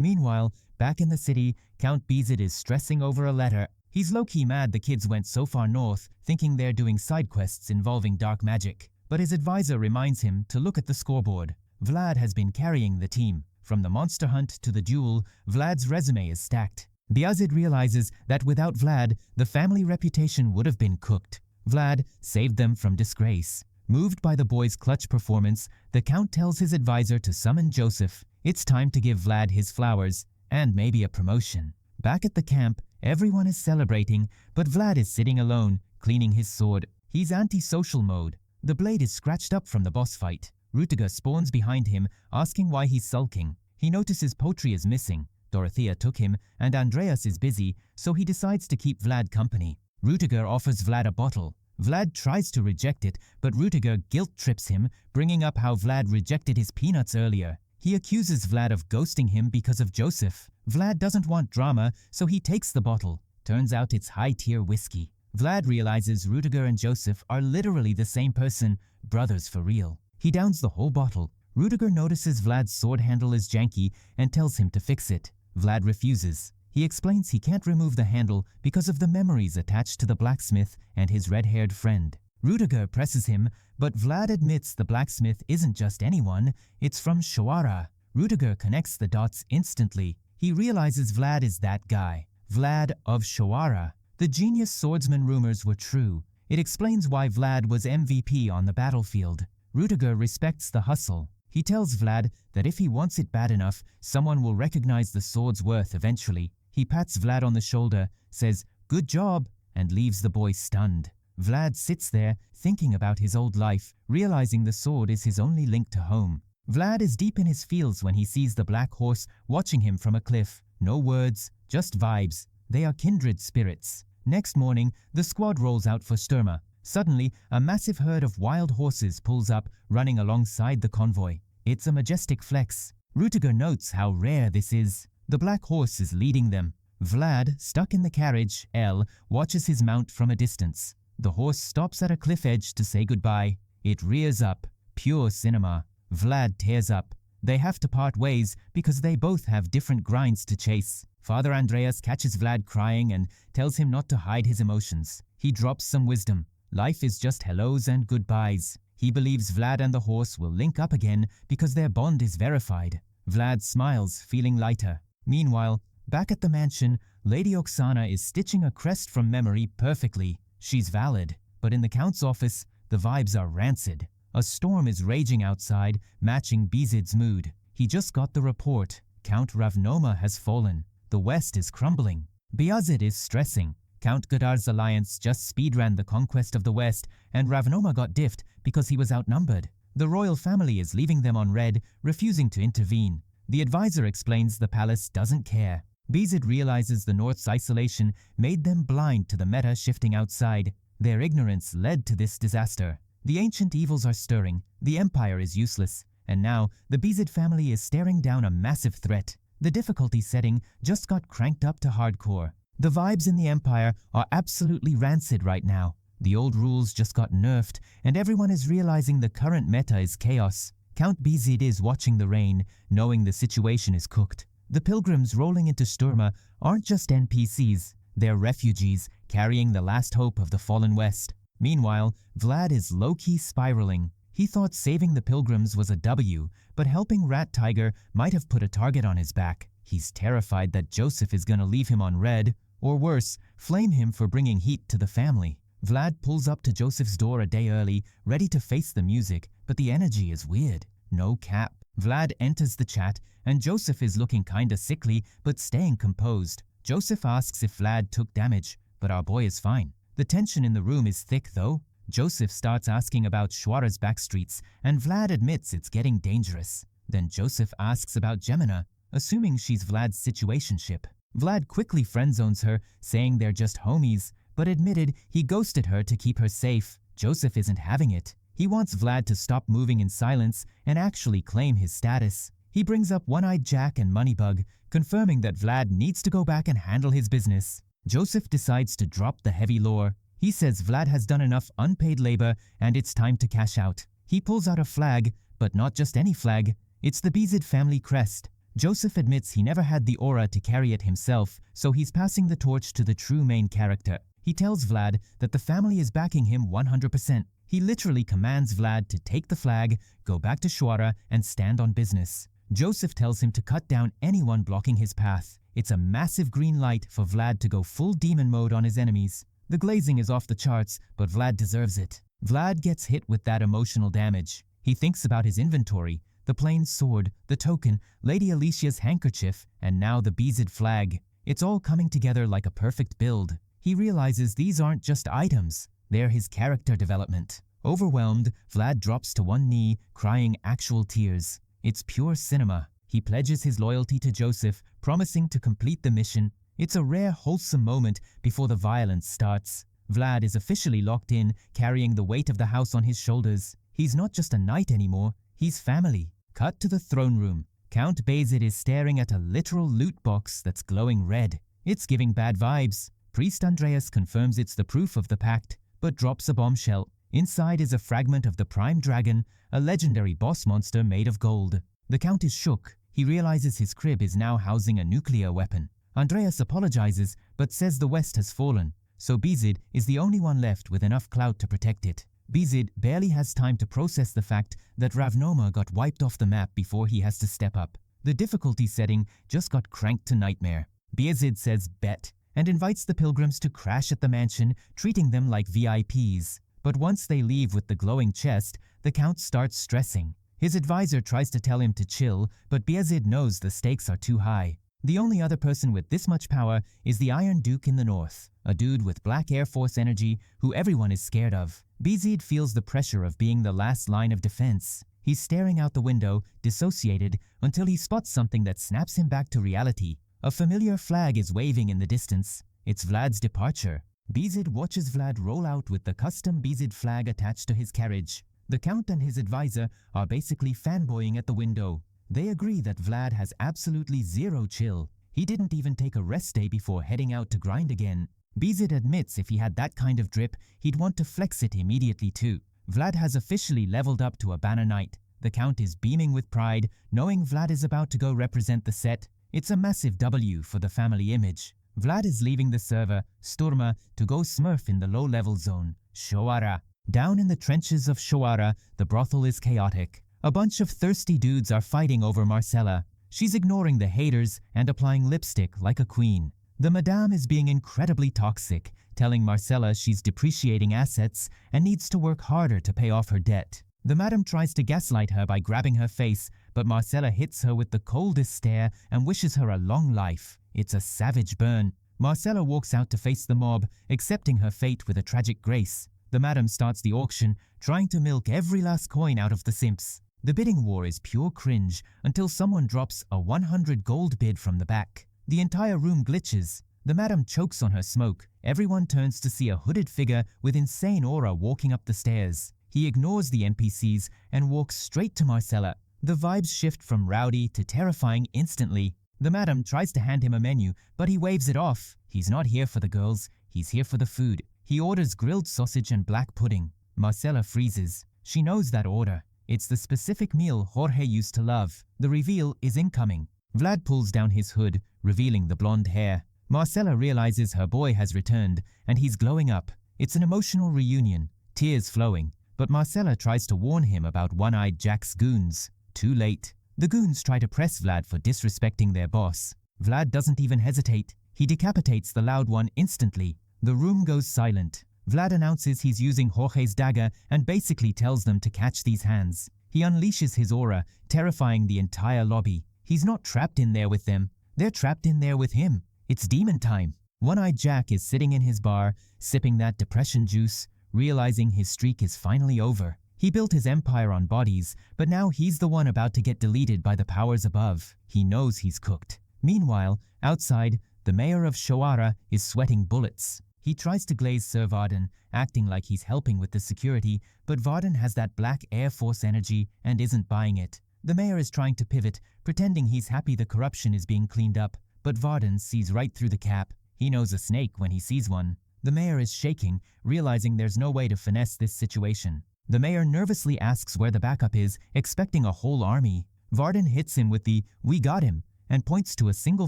Meanwhile, back in the city, Count Bezid is stressing over a letter. He's low-key mad the kids went so far north, thinking they're doing side quests involving dark magic. But his advisor reminds him to look at the scoreboard. Vlad has been carrying the team. From the monster hunt to the duel, Vlad's resume is stacked. Bayazid realizes that without Vlad, the family reputation would have been cooked. Vlad saved them from disgrace. Moved by the boy's clutch performance, the Count tells his advisor to summon Joseph. It's time to give Vlad his flowers, and maybe a promotion. Back at the camp, everyone is celebrating, but Vlad is sitting alone, cleaning his sword. He's anti-social mode. The blade is scratched up from the boss fight. Rutiger spawns behind him, asking why he's sulking. He notices Potri is missing. Dorothea took him, and Andreas is busy, so he decides to keep Vlad company. Rutiger offers Vlad a bottle. Vlad tries to reject it, but Rutiger guilt-trips him, bringing up how Vlad rejected his peanuts earlier. He accuses Vlad of ghosting him because of Joseph. Vlad doesn't want drama, so he takes the bottle. Turns out it's high-tier whiskey. Vlad realizes Rutiger and Joseph are literally the same person, brothers for real. He downs the whole bottle. Rutiger notices Vlad's sword handle is janky and tells him to fix it. Vlad refuses. He explains he can't remove the handle because of the memories attached to the blacksmith and his red-haired friend. Rutiger presses him, but Vlad admits the blacksmith isn't just anyone, it's from Shawara. Rutiger connects the dots instantly. He realizes Vlad is that guy. Vlad of Shawara. The genius swordsman rumors were true. It explains why Vlad was MVP on the battlefield. Rutiger respects the hustle. He tells Vlad that if he wants it bad enough, someone will recognize the sword's worth eventually. He pats Vlad on the shoulder, says, "Good job," and leaves the boy stunned. Vlad sits there, thinking about his old life, realizing the sword is his only link to home. Vlad is deep in his feels when he sees the black horse watching him from a cliff. No words, just vibes. They are kindred spirits. Next morning, the squad rolls out for Sturma. Suddenly, a massive herd of wild horses pulls up, running alongside the convoy. It's a majestic flex. Rutiger notes how rare this is. The black horse is leading them. Vlad, stuck in the carriage, L, watches his mount from a distance. The horse stops at a cliff edge to say goodbye. It rears up. Pure cinema. Vlad tears up. They have to part ways because they both have different grinds to chase. Father Andreas catches Vlad crying and tells him not to hide his emotions. He drops some wisdom. Life is just hellos and goodbyes. He believes Vlad and the horse will link up again because their bond is verified. Vlad smiles, feeling lighter. Meanwhile, back at the mansion, Lady Oksana is stitching a crest from memory perfectly. She's valid, but in the Count's office, the vibes are rancid. A storm is raging outside, matching Bezid's mood. He just got the report. Count Ravnoma has fallen. The West is crumbling. Bayazid is stressing. Count Godar's alliance just speedran the conquest of the West, and Ravnoma got diffed because he was outnumbered. The royal family is leaving them on red, refusing to intervene. The advisor explains the palace doesn't care. Bezid realizes the North's isolation made them blind to the meta shifting outside. Their ignorance led to this disaster. The ancient evils are stirring, the empire is useless, and now the Bezid family is staring down a massive threat. The difficulty setting just got cranked up to hardcore. The vibes in the empire are absolutely rancid right now. The old rules just got nerfed, and everyone is realizing the current meta is chaos. Count Bezid is watching the rain, knowing the situation is cooked. The pilgrims rolling into Sturma aren't just NPCs, they're refugees carrying the last hope of the fallen West. Meanwhile, Vlad is low-key spiraling. He thought saving the pilgrims was a W, but helping Rat Tiger might have put a target on his back. He's terrified that Joseph is gonna leave him on red, or worse, flame him for bringing heat to the family. Vlad pulls up to Joseph's door a day early, ready to face the music, but the energy is weird. No cap. Vlad enters the chat, and Joseph is looking kinda sickly, but staying composed. Joseph asks if Vlad took damage, but our boy is fine. The tension in the room is thick though. Joseph starts asking about Shwara's backstreets, and Vlad admits it's getting dangerous. Then Joseph asks about Gemina, assuming she's Vlad's situationship. Vlad quickly friendzones her, saying they're just homies, but admitted he ghosted her to keep her safe. Joseph isn't having it. He wants Vlad to stop moving in silence and actually claim his status. He brings up One-Eyed Jack and Moneybug, confirming that Vlad needs to go back and handle his business. Joseph decides to drop the heavy lore. He says Vlad has done enough unpaid labor and it's time to cash out. He pulls out a flag, but not just any flag. It's the Bezid family crest. Joseph admits he never had the aura to carry it himself, so he's passing the torch to the true main character. He tells Vlad that the family is backing him 100%. He literally commands Vlad to take the flag, go back to Shuara, and stand on business. Joseph tells him to cut down anyone blocking his path. It's a massive green light for Vlad to go full demon mode on his enemies. The glazing is off the charts, but Vlad deserves it. Vlad gets hit with that emotional damage. He thinks about his inventory, the plain sword, the token, Lady Alicia's handkerchief, and now the Bezid flag. It's all coming together like a perfect build. He realizes these aren't just items, they're his character development. Overwhelmed, Vlad drops to one knee, crying actual tears. It's pure cinema. He pledges his loyalty to Joseph, promising to complete the mission. It's a rare, wholesome moment before the violence starts. Vlad is officially locked in, carrying the weight of the house on his shoulders. He's not just a knight anymore, he's family. Cut to the throne room. Count Bezid is staring at a literal loot box that's glowing red. It's giving bad vibes. Priest Andreas confirms it's the proof of the pact, but drops a bombshell. Inside is a fragment of the Prime Dragon, a legendary boss monster made of gold. The Count is shook. He realizes his crib is now housing a nuclear weapon. Andreas apologizes, but says the West has fallen, so Bezid is the only one left with enough clout to protect it. Bezid barely has time to process the fact that Ravnoma got wiped off the map before he has to step up. The difficulty setting just got cranked to nightmare. Bezid says bet, and invites the pilgrims to crash at the mansion, treating them like VIPs. But once they leave with the glowing chest, the Count starts stressing. His advisor tries to tell him to chill, but Bezid knows the stakes are too high. The only other person with this much power is the Iron Duke in the north, a dude with Black Air Force energy who everyone is scared of. Bezid feels the pressure of being the last line of defense. He's staring out the window, dissociated, until he spots something that snaps him back to reality. A familiar flag is waving in the distance. It's Vlad's departure. Bezid watches Vlad roll out with the custom Bezid flag attached to his carriage. The Count and his advisor are basically fanboying at the window. They agree that Vlad has absolutely zero chill. He didn't even take a rest day before heading out to grind again. Bezid admits if he had that kind of drip, he'd want to flex it immediately too. Vlad has officially leveled up to a banner knight. The Count is beaming with pride, knowing Vlad is about to go represent the set. It's a massive W for the family image. Vlad is leaving the server, Sturma, to go smurf in the low-level zone, Shuara. Down in the trenches of Shuara, the brothel is chaotic. A bunch of thirsty dudes are fighting over Marcella. She's ignoring the haters and applying lipstick like a queen. The madame is being incredibly toxic, telling Marcella she's depreciating assets and needs to work harder to pay off her debt. The madam tries to gaslight her by grabbing her face, but Marcella hits her with the coldest stare and wishes her a long life. It's a savage burn. Marcella walks out to face the mob, accepting her fate with a tragic grace. The madam starts the auction, trying to milk every last coin out of the simps. The bidding war is pure cringe until someone drops a 100 gold bid from the back. The entire room glitches. The madam chokes on her smoke. Everyone turns to see a hooded figure with insane aura walking up the stairs. He ignores the NPCs and walks straight to Marcella. The vibes shift from rowdy to terrifying instantly. The madam tries to hand him a menu, but he waves it off. He's not here for the girls, he's here for the food. He orders grilled sausage and black pudding. Marcella freezes. She knows that order. It's the specific meal Jorge used to love. The reveal is incoming. Vlad pulls down his hood, revealing the blonde hair. Marcella realizes her boy has returned, and he's glowing up. It's an emotional reunion, tears flowing. But Marcella tries to warn him about One-Eyed Jack's goons. Too late. The goons try to press Vlad for disrespecting their boss. Vlad doesn't even hesitate. He decapitates the loud one instantly. The room goes silent. Vlad announces he's using Jorge's dagger and basically tells them to catch these hands. He unleashes his aura, terrifying the entire lobby. He's not trapped in there with them. They're trapped in there with him. It's demon time. One-Eyed Jack is sitting in his bar, sipping that depression juice, realizing his streak is finally over. He built his empire on bodies, but now he's the one about to get deleted by the powers above. He knows he's cooked. Meanwhile, outside, the mayor of Shuara is sweating bullets. He tries to glaze Sir Varden, acting like he's helping with the security, but Varden has that Black Air Force energy and isn't buying it. The mayor is trying to pivot, pretending he's happy the corruption is being cleaned up, but Varden sees right through the cap. He knows a snake when he sees one. The mayor is shaking, realizing there's no way to finesse this situation. The mayor nervously asks where the backup is, expecting a whole army. Varden hits him with the "we got him," and points to a single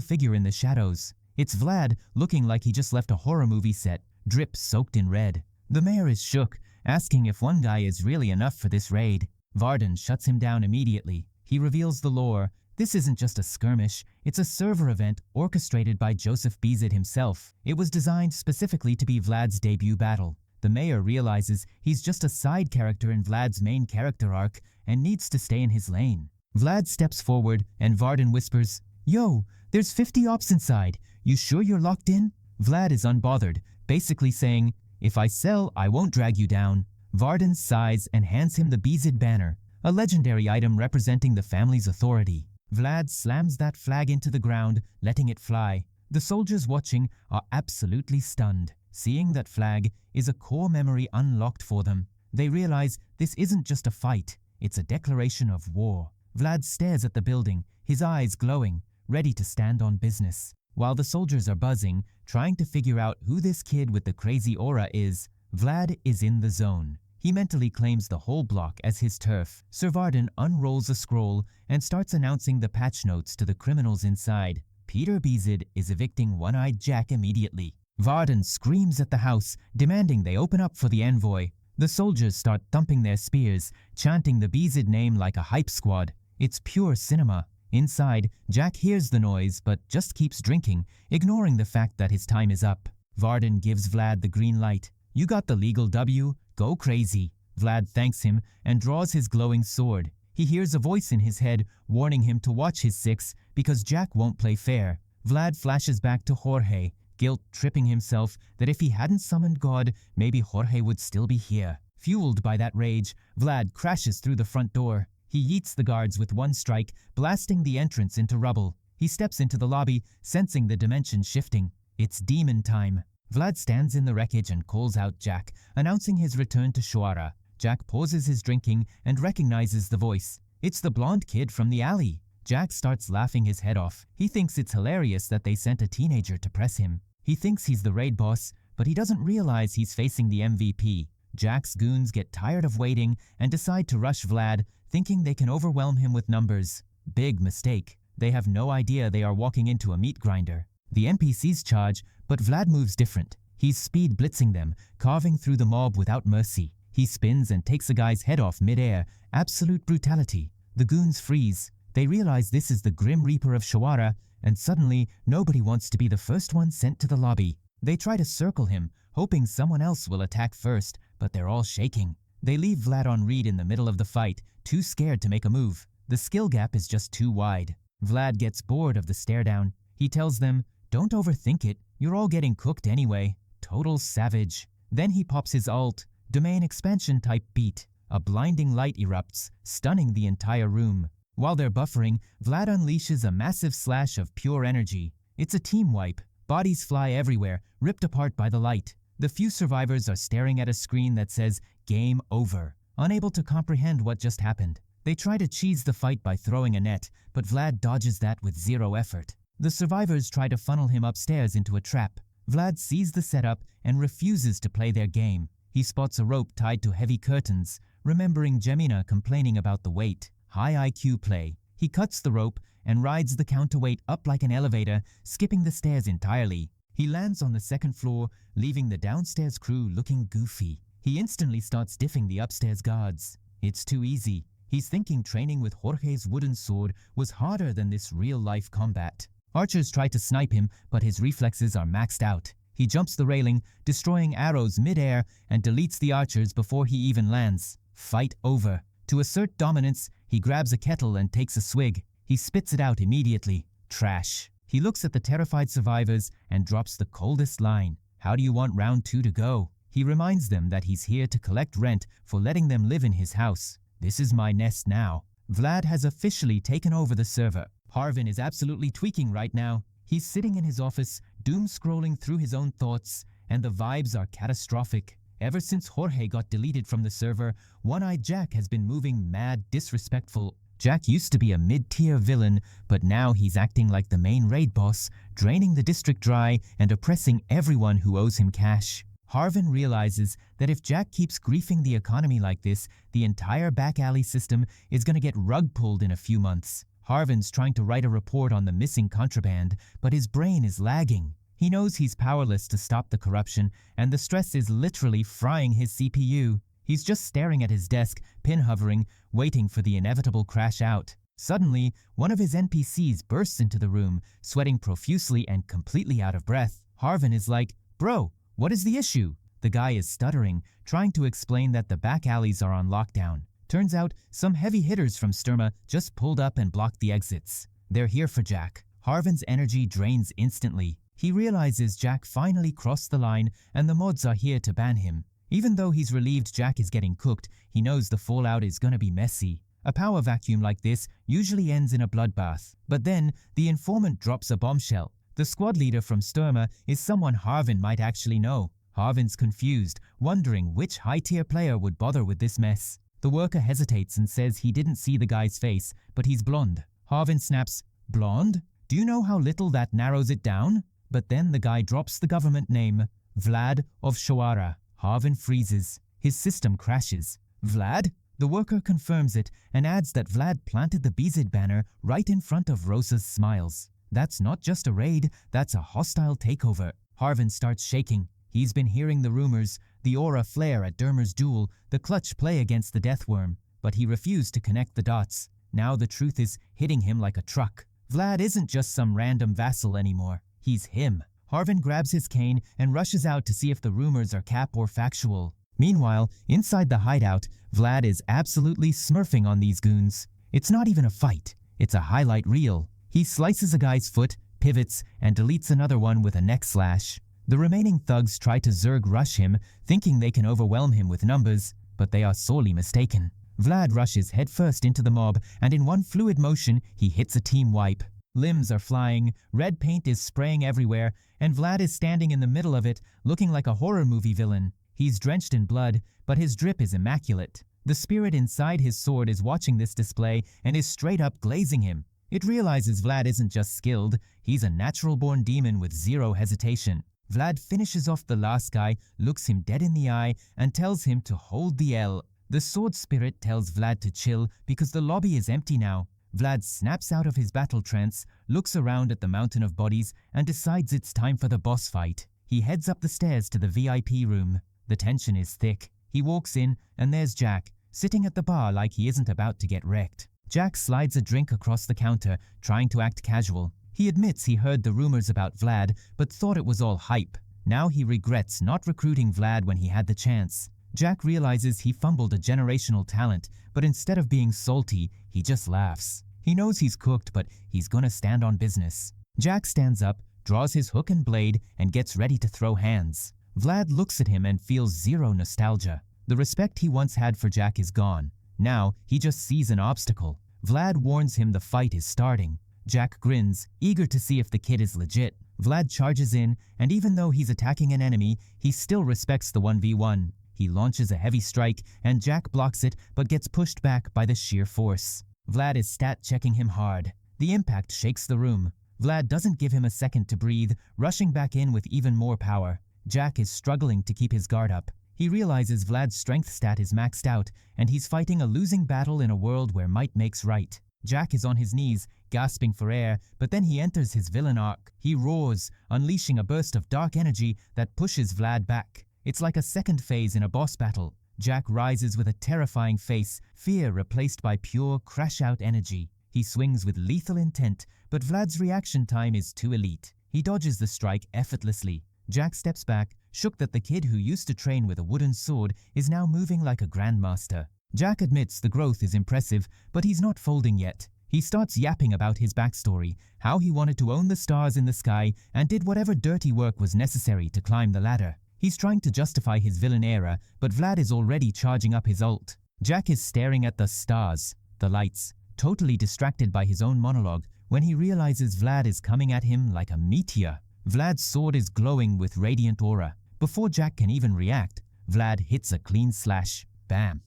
figure in the shadows. It's Vlad, looking like he just left a horror movie set, drip soaked in red. The mayor is shook, asking if one guy is really enough for this raid. Varden shuts him down immediately. He reveals the lore. This isn't just a skirmish, it's a server event orchestrated by Joseph Bezid himself. It was designed specifically to be Vlad's debut battle. The mayor realizes he's just a side character in Vlad's main character arc and needs to stay in his lane. Vlad steps forward and Varden whispers, "Yo, there's 50 ops inside. You sure you're locked in?" Vlad is unbothered, basically saying, "If I sell, I won't drag you down." Varden sighs and hands him the Bezid banner, a legendary item representing the family's authority. Vlad slams that flag into the ground, letting it fly. The soldiers watching are absolutely stunned. Seeing that flag is a core memory unlocked for them. They realize this isn't just a fight, it's a declaration of war. Vlad stares at the building, his eyes glowing, ready to stand on business. While the soldiers are buzzing, trying to figure out who this kid with the crazy aura is, Vlad is in the zone. He mentally claims the whole block as his turf. Sir Varden unrolls a scroll and starts announcing the patch notes to the criminals inside. Peter Bezid is evicting One-Eyed Jack immediately. Varden screams at the house, demanding they open up for the envoy. The soldiers start thumping their spears, chanting the Bezid name like a hype squad. It's pure cinema. Inside, Jack hears the noise but just keeps drinking, ignoring the fact that his time is up. Varden gives Vlad the green light. "You got the legal W, go crazy." Vlad thanks him and draws his glowing sword. He hears a voice in his head warning him to watch his six because Jack won't play fair. Vlad flashes back to Jorge, guilt-tripping himself that if he hadn't summoned God, maybe Jorge would still be here. Fueled by that rage, Vlad crashes through the front door. He yeets the guards with one strike, blasting the entrance into rubble. He steps into the lobby, sensing the dimension shifting. It's demon time. Vlad stands in the wreckage and calls out Jack, announcing his return to Shuara. Jack pauses his drinking and recognizes the voice. It's the blonde kid from the alley. Jack starts laughing his head off. He thinks it's hilarious that they sent a teenager to press him. He thinks he's the raid boss, but he doesn't realize he's facing the MVP. Jack's goons get tired of waiting and decide to rush Vlad, thinking they can overwhelm him with numbers. Big mistake. They have no idea they are walking into a meat grinder. The NPCs charge, but Vlad moves different. He's speed blitzing them, carving through the mob without mercy. He spins and takes a guy's head off mid-air. Absolute brutality. The goons freeze. They realize this is the Grim Reaper of Shuara, and suddenly nobody wants to be the first one sent to the lobby. They try to circle him, hoping someone else will attack first, but they're all shaking. They leave Vlad on read in the middle of the fight, too scared to make a move. The skill gap is just too wide. Vlad gets bored of the stare down. He tells them, "Don't overthink it, you're all getting cooked anyway." Total savage. Then he pops his ult, domain expansion type beat. A blinding light erupts, stunning the entire room. While they're buffering, Vlad unleashes a massive slash of pure energy. It's a team wipe. Bodies fly everywhere, ripped apart by the light. The few survivors are staring at a screen that says, "Game over," unable to comprehend what just happened. They try to cheese the fight by throwing a net, but Vlad dodges that with zero effort. The survivors try to funnel him upstairs into a trap. Vlad sees the setup and refuses to play their game. He spots a rope tied to heavy curtains, remembering Jemina complaining about the weight. High IQ play. He cuts the rope and rides the counterweight up like an elevator, skipping the stairs entirely. He lands on the second floor, leaving the downstairs crew looking goofy. He instantly starts diffing the upstairs guards. It's too easy. He's thinking training with Jorge's wooden sword was harder than this real-life combat. Archers try to snipe him, but his reflexes are maxed out. He jumps the railing, destroying arrows mid-air, and deletes the archers before he even lands. Fight over. To assert dominance, he grabs a kettle and takes a swig. He spits it out immediately. Trash. He looks at the terrified survivors and drops the coldest line. How do you want round 2 to go? He reminds them that he's here to collect rent for letting them live in his house. This is my nest now. Vlad has officially taken over the server. Harvin is absolutely tweaking right now. He's sitting in his office, doom-scrolling through his own thoughts, and the vibes are catastrophic. Ever since Jorge got deleted from the server, One-Eyed Jack has been moving mad disrespectful. Jack used to be a mid-tier villain, but now he's acting like the main raid boss, draining the district dry and oppressing everyone who owes him cash. Harvin realizes that if Jack keeps griefing the economy like this, the entire back alley system is gonna get rug pulled in a few months. Harvin's trying to write a report on the missing contraband, but his brain is lagging. He knows he's powerless to stop the corruption, and the stress is literally frying his CPU. He's just staring at his desk, pin hovering, waiting for the inevitable crash out. Suddenly, one of his NPCs bursts into the room, sweating profusely and completely out of breath. Harvin is like, "Bro, what is the issue?" The guy is stuttering, trying to explain that the back alleys are on lockdown. Turns out, some heavy hitters from Sturma just pulled up and blocked the exits. They're here for Jack. Harvin's energy drains instantly. He realizes Jack finally crossed the line and the mods are here to ban him. Even though he's relieved Jack is getting cooked, he knows the fallout is gonna be messy. A power vacuum like this usually ends in a bloodbath. But then, the informant drops a bombshell. The squad leader from Sturma is someone Harvin might actually know. Harvin's confused, wondering which high-tier player would bother with this mess. The worker hesitates and says he didn't see the guy's face, but he's blonde. Harvin snaps, "Blonde? Do you know how little that narrows it down?" But then the guy drops the government name, Vlad of Shawara. Harvin freezes. His system crashes. "Vlad?" The worker confirms it and adds that Vlad planted the BZ banner right in front of Rosa's smiles. That's not just a raid, that's a hostile takeover. Harvin starts shaking. He's been hearing the rumors, the aura flare at Dermer's duel, the clutch play against the Deathworm, but he refused to connect the dots. Now the truth is hitting him like a truck. Vlad isn't just some random vassal anymore. He's him. Harvin grabs his cane and rushes out to see if the rumors are cap or factual. Meanwhile, inside the hideout, Vlad is absolutely smurfing on these goons. It's not even a fight. It's a highlight reel. He slices a guy's foot, pivots, and deletes another one with a neck slash. The remaining thugs try to Zerg rush him, thinking they can overwhelm him with numbers, but they are sorely mistaken. Vlad rushes headfirst into the mob, and in one fluid motion, he hits a team wipe. Limbs are flying, red paint is spraying everywhere, and Vlad is standing in the middle of it, looking like a horror movie villain. He's drenched in blood, but his drip is immaculate. The spirit inside his sword is watching this display and is straight up glazing him. It realizes Vlad isn't just skilled, he's a natural-born demon with zero hesitation. Vlad finishes off the last guy, looks him dead in the eye, and tells him to hold the L. The sword spirit tells Vlad to chill because the lobby is empty now. Vlad snaps out of his battle trance, looks around at the mountain of bodies, and decides it's time for the boss fight. He heads up the stairs to the VIP room. The tension is thick. He walks in, and there's Jack, sitting at the bar like he isn't about to get wrecked. Jack slides a drink across the counter, trying to act casual. He admits he heard the rumors about Vlad, but thought it was all hype. Now he regrets not recruiting Vlad when he had the chance. Jack realizes he fumbled a generational talent, but instead of being salty, he just laughs. He knows he's cooked, but he's gonna stand on business. Jack stands up, draws his hook and blade, and gets ready to throw hands. Vlad looks at him and feels zero nostalgia. The respect he once had for Jack is gone. Now, he just sees an obstacle. Vlad warns him the fight is starting. Jack grins, eager to see if the kid is legit. Vlad charges in, and even though he's attacking an enemy, he still respects the 1v1. He launches a heavy strike, and Jack blocks it, but gets pushed back by the sheer force. Vlad is stat-checking him hard. The impact shakes the room. Vlad doesn't give him a second to breathe, rushing back in with even more power. Jack is struggling to keep his guard up. He realizes Vlad's strength stat is maxed out, and he's fighting a losing battle in a world where might makes right. Jack is on his knees, gasping for air, but then he enters his villain arc. He roars, unleashing a burst of dark energy that pushes Vlad back. It's like a second phase in a boss battle. Jack rises with a terrifying face, fear replaced by pure crash-out energy. He swings with lethal intent, but Vlad's reaction time is too elite. He dodges the strike effortlessly. Jack steps back, shook that the kid who used to train with a wooden sword is now moving like a grandmaster. Jack admits the growth is impressive, but he's not folding yet. He starts yapping about his backstory, how he wanted to own the stars in the sky and did whatever dirty work was necessary to climb the ladder. He's trying to justify his villain era, but Vlad is already charging up his ult. Jack is staring at the stars, the lights, totally distracted by his own monologue when he realizes Vlad is coming at him like a meteor. Vlad's sword is glowing with radiant aura. Before Jack can even react, Vlad hits a clean slash. Bam.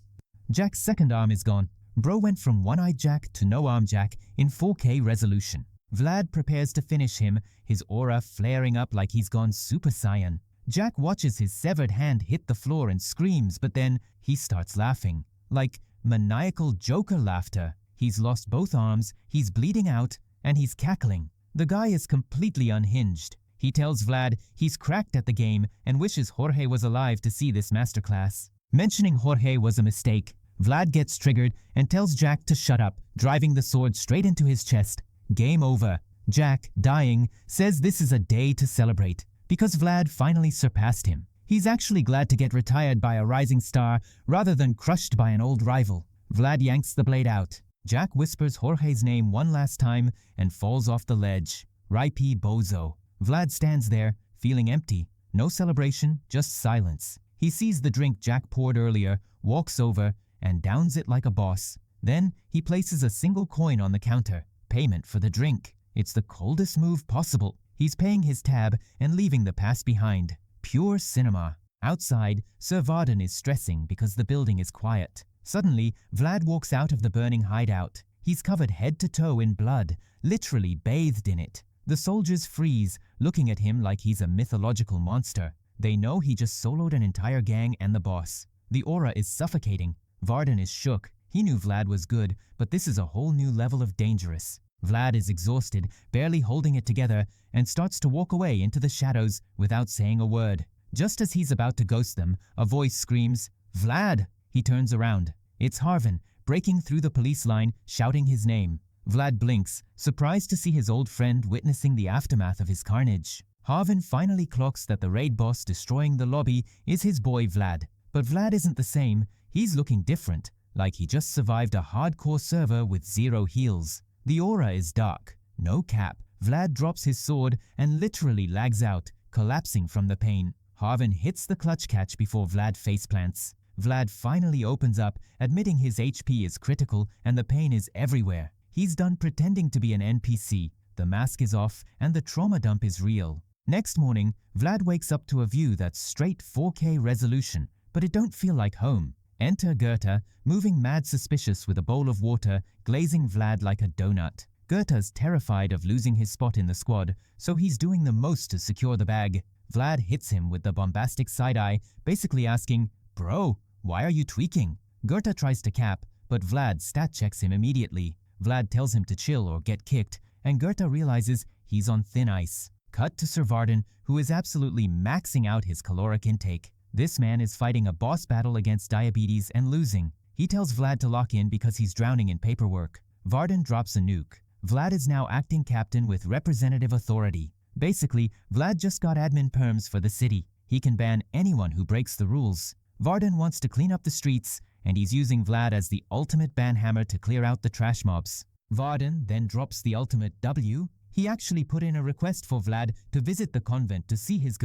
Jack's second arm is gone. Bro went from one-eyed Jack to no-arm Jack in 4K resolution. Vlad prepares to finish him, his aura flaring up like he's gone Super Saiyan. Jack watches his severed hand hit the floor and screams, but then he starts laughing. Like maniacal Joker laughter. He's lost both arms, he's bleeding out, and he's cackling. The guy is completely unhinged. He tells Vlad he's cracked at the game and wishes Jorge was alive to see this masterclass. Mentioning Jorge was a mistake. Vlad gets triggered and tells Jack to shut up, driving the sword straight into his chest. Game over. Jack, dying, says this is a day to celebrate, because Vlad finally surpassed him. He's actually glad to get retired by a rising star rather than crushed by an old rival. Vlad yanks the blade out. Jack whispers Jorge's name one last time and falls off the ledge. Ripey bozo. Vlad stands there, feeling empty. No celebration, just silence. He sees the drink Jack poured earlier, walks over, and downs it like a boss. Then, he places a single coin on the counter. Payment for the drink. It's the coldest move possible. He's paying his tab and leaving the past behind. Pure cinema. Outside, Sir Varden is stressing because the building is quiet. Suddenly, Vlad walks out of the burning hideout. He's covered head to toe in blood, literally bathed in it. The soldiers freeze, looking at him like he's a mythological monster. They know he just soloed an entire gang and the boss. The aura is suffocating. Varden is shook. He knew Vlad was good, but this is a whole new level of dangerous. Vlad is exhausted, barely holding it together, and starts to walk away into the shadows without saying a word. Just as he's about to ghost them, a voice screams, "Vlad!" He turns around. It's Harvin, breaking through the police line, shouting his name. Vlad blinks, surprised to see his old friend witnessing the aftermath of his carnage. Harvin finally clocks that the raid boss destroying the lobby is his boy Vlad. But Vlad isn't the same. He's looking different, like he just survived a hardcore server with 0 heals. The aura is dark. No cap. Vlad drops his sword and literally lags out, collapsing from the pain. Harvin hits the clutch catch before Vlad faceplants. Vlad finally opens up, admitting his HP is critical and the pain is everywhere. He's done pretending to be an NPC. The mask is off and the trauma dump is real. Next morning, Vlad wakes up to a view that's straight 4K resolution, but it don't feel like home. Enter Goethe, moving mad suspicious with a bowl of water, glazing Vlad like a donut. Goethe's terrified of losing his spot in the squad, so he's doing the most to secure the bag. Vlad hits him with the bombastic side-eye, basically asking, "Bro, why are you tweaking?" Goethe tries to cap, but Vlad stat checks him immediately. Vlad tells him to chill or get kicked, and Goethe realizes he's on thin ice. Cut to Sir Varden, who is absolutely maxing out his caloric intake. This man is fighting a boss battle against diabetes and losing. He tells Vlad to lock in because he's drowning in paperwork. Varden drops a nuke. Vlad is now acting captain with representative authority. Basically, Vlad just got admin perms for the city. He can ban anyone who breaks the rules. Varden wants to clean up the streets, and he's using Vlad as the ultimate banhammer to clear out the trash mobs. Varden then drops the ultimate W. He actually put in a request for Vlad to visit the convent to see his